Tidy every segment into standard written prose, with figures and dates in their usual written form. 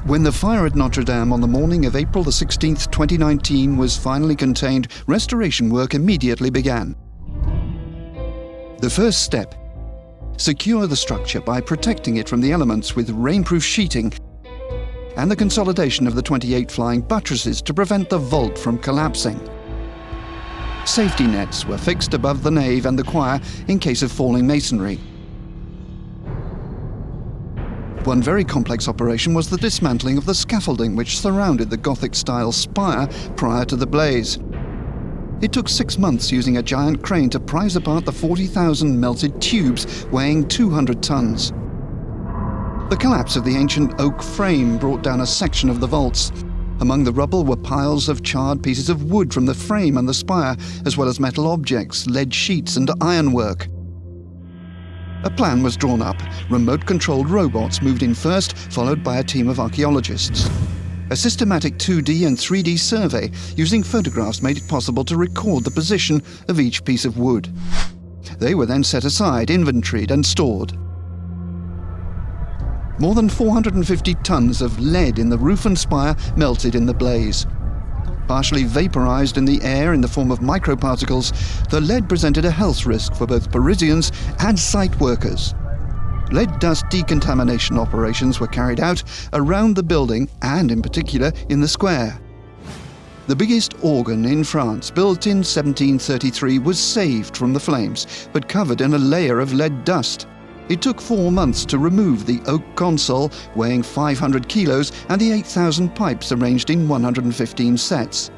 When the fire at Notre-Dame on the morning of April the 16th, 2019 was finally contained, restoration work immediately began. The first step: secure the structure by protecting it from the elements with rainproof sheeting and the consolidation of the 28 flying buttresses to prevent the vault from collapsing. Safety nets were fixed above the nave and the choir in case of falling masonry. One very complex operation was the dismantling of the scaffolding which surrounded the Gothic-style spire prior to the blaze. It took 6 months using a giant crane to prise apart the 40,000 melted tubes weighing 200 tons. The collapse of the ancient oak frame brought down a section of the vaults. Among the rubble were piles of charred pieces of wood from the frame and the spire, as well as metal objects, lead sheets and ironwork. A plan was drawn up. Remote-controlled robots moved in first, followed by a team of archaeologists. A systematic 2D and 3D survey using photographs made it possible to record the position of each piece of wood. They were then set aside, inventoried and stored. More than 450 tons of lead in the roof and spire melted in the blaze. Partially vaporized in the air in the form of microparticles, the lead presented a health risk for both Parisians and site workers. Lead dust decontamination operations were carried out around the building and, in particular, in the square. The biggest organ in France, built in 1733, was saved from the flames, but covered in a layer of lead dust. It took 4 months to remove the oak console, weighing 500 kilos, and the 8,000 pipes arranged in 115 sets.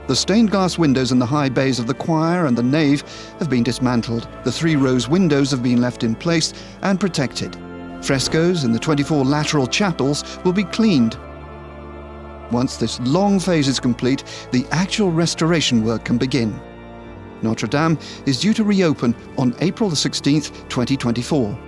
The stained glass windows in the high bays of the choir and the nave have been dismantled. The 3 rose windows have been left in place and protected. Frescoes in the 24 lateral chapels will be cleaned. Once this long phase is complete, the actual restoration work can begin. Notre-Dame is due to reopen on April the 16th, 2024.